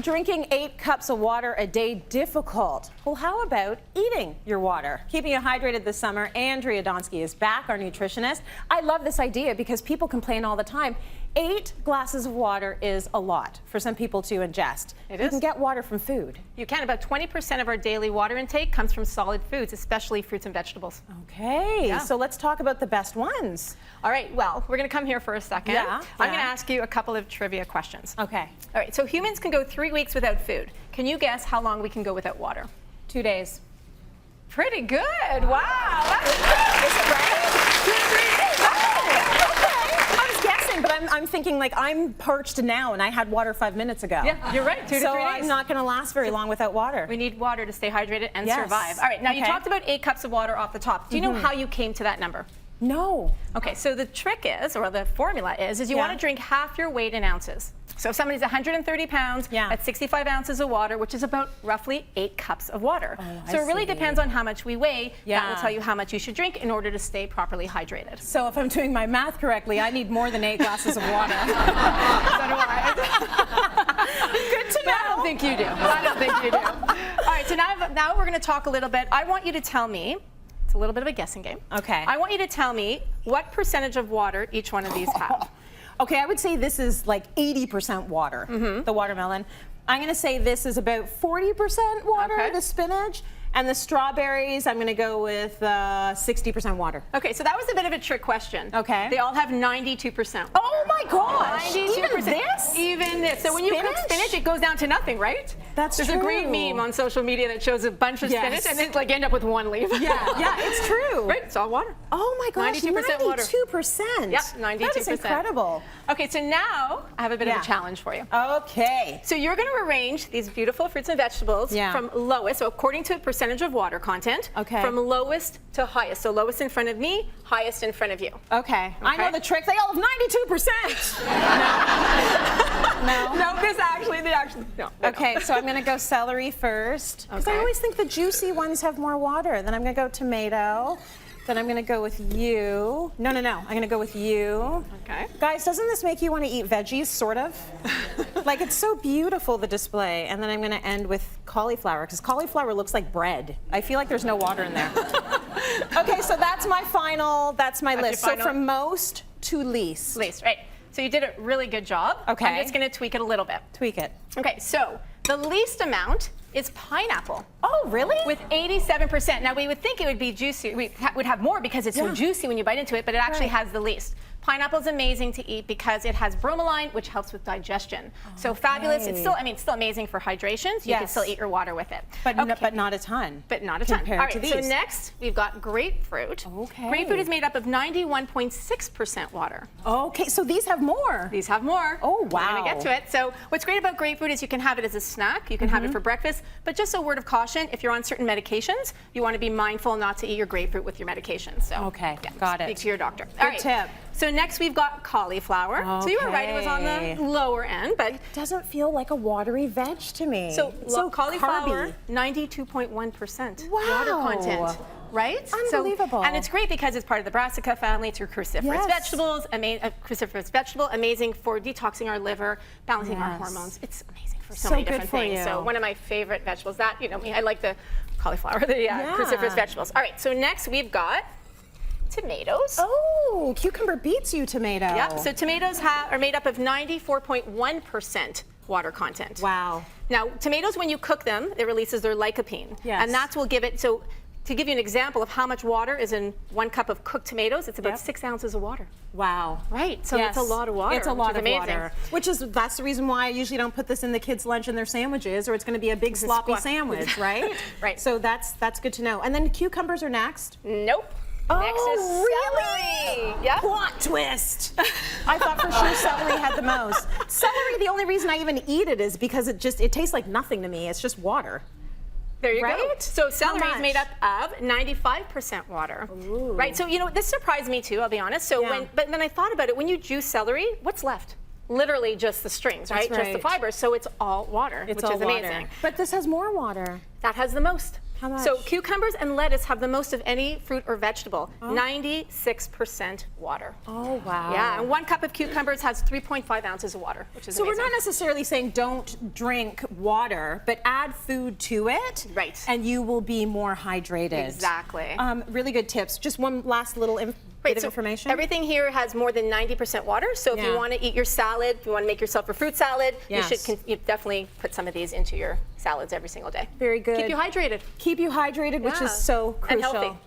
drinking 8 cups of water a day difficult? Well, how about eating your water? Keeping you hydrated this summer, Andrea Donsky is back, our nutritionist. I love this idea because people complain all the time. 8 glasses of water is a lot for some people to ingest. It You is. can get water from food. You can. About 20% of our daily water intake comes from solid foods, especially fruits and vegetables. Okay, Yeah. so let's talk about the best ones. All right, well, we're going to come here for a second. Yeah, I'm going yeah. to ask you a couple of trivia questions. Okay, All right, so humans can go 3 weeks without food. Can you guess how long we can go without water? 2 days. Pretty good. Wow. That's good. Is it right? 2 to 3 days. I was guessing, but I'm thinking like I'm parched now and I had water 5 minutes ago. Yeah, you're right. 2 to 3 days. So I'm not going to last very long without water. We need water to stay hydrated and Yes. survive. All right, now you Okay. talked about 8 cups of water off the top. Do you know how you came to that number? No. Okay, so the trick is, or the formula is you Yeah. want to drink half your weight in ounces. So if somebody's 130 pounds, Yeah. that's 65 ounces of water, which is about roughly 8 cups of water. So it really see. depends on how much we weigh. That Yeah. will tell you how much you should drink in order to stay properly hydrated. So if I'm doing my math correctly, I need more than 8 glasses of water. So do I. Good to know. I don't think you do. I don't think you do. All right, so now we're going to talk a little bit. I want you to tell me, it's a little bit of a guessing game. Okay. I want you to tell me what percentage of water each one of these have. Okay, I would say this is like 80% water, the watermelon. I'm going to say this is about 40% water, Okay. the spinach. And the strawberries, I'm going to go with 60% water. Okay, so that was a bit of a trick question. Okay. They all have 92%. Oh my gosh! 92%. Even this? Even this. So when you cook Spinach? spinach, it goes down to nothing, right? That's There's a great true. meme on social media that shows a bunch of Yes. spinach and then like end up with 1 leaf. Yeah, it's true. Right, it's all water. Oh my gosh, 92% water. 92%. Yep, 92%. That is incredible. Okay, so now I have a bit of Yeah. a challenge for you. Okay. So you're going to arrange these beautiful fruits and vegetables Yeah. from lowest, so according to percentage of water content, Okay. from lowest to highest. So lowest in front of me, highest in front of you. Okay. I know Okay. the trick. They all have 92%. No. No, no. Okay, so I'm going to go celery first. Because I Okay. always think the juicy ones have more water. Then I'm going to go tomato. Then I'm going to go with you. No. I'm going to go with you. Okay. Guys, doesn't this make you want to eat veggies, sort of? Like, it's so beautiful, the display. And then I'm going to end with cauliflower, because cauliflower looks like bread. I feel like there's no water in there. Okay, so that's my final, that's my That's your list. So final? from most to least. Least, right. So you did a really good job. Okay. I'm just going to tweak it a little bit. Tweak it. Okay, so the least amount is pineapple. Oh, really? With 87%. Now we would think it would be juicy. We would have more because it's so Yeah. juicy when you bite into it, but it actually Right. has the least. Pineapple is amazing to eat because it has bromelain, which helps with digestion. So fabulous. It's still, it's still amazing for hydration. So you can Yes. still eat your water with it. But, Okay. but not a ton. But not a ton. Compared All right, to so these. next we've got grapefruit. Okay. Grapefruit is made up of 91.6% water. Okay, so these have more. These have more. Oh, We're wow. going to get to it. So what's great about grapefruit is you can have it as a snack. You can have it for breakfast. But just a word of caution, if you're on certain medications, you want to be mindful not to eat your grapefruit with your medications. So Okay, yeah, got it. Speak to your doctor. Good tip. So next we've got cauliflower. So you were right, it was on Okay. the lower end. But Doesn't feel like a watery veg to me. so cauliflower, carby. 92.1% Wow. water content. Right? Unbelievable. So, and it's great because it's part of the brassica family. It's a cruciferous Yes. cruciferous vegetable, amazing for detoxing our liver, balancing our Yes. hormones. It's amazing for so So many good different for things. you. So one of my favorite vegetables. That me, I like the cauliflower, the cruciferous vegetables. All right. So next we've got tomatoes. Oh, cucumber beats you, tomato. Yep. So tomatoes are made up of 94.1% water content. Wow. Now, tomatoes, when you cook them, it releases their lycopene. Yes. And that's will give it, so to give you an example of how much water is in 1 cup of cooked tomatoes, it's about 6 ounces of water. Wow. Right, so Yes. it's a lot of water. It's a which lot is of amazing. water. That's the reason why I usually don't put this in the kids' lunch and their sandwiches, or it's going to be a big sloppy sandwich, right? Right. So that's good to know. And then cucumbers are next. Nope. Oh, Next is really? celery. Yep. Plot twist. I thought for sure celery had the most. Celery, the only reason I even eat it is because it tastes like nothing to me. It's just water. There you go. Right? So How celery is much? made up of 95% water. Ooh. Right. So this surprised me too. I'll be honest. So Yeah. but then I thought about it. When you juice celery, what's left? Literally just the strings, right? That's Just the right. fibers. So it's all water, It's which all is water. amazing. But this has more water. That has the most. How much? So cucumbers and lettuce have the most of any fruit or vegetable, 96% water. Oh, wow. Yeah, and 1 cup of cucumbers has 3.5 ounces of water, which is So amazing. we're not necessarily saying don't drink water, but add food to it. Right. And you will be more hydrated. Exactly. Really good tips. Just one last little bit of information. Everything here has more than 90% water, so if you want to eat your salad, if you want to make yourself a fruit salad, Yes. you definitely put some of these into your salads every single day. Very good. Keep you hydrated. Keep you hydrated, which Yeah. is so And crucial. healthy.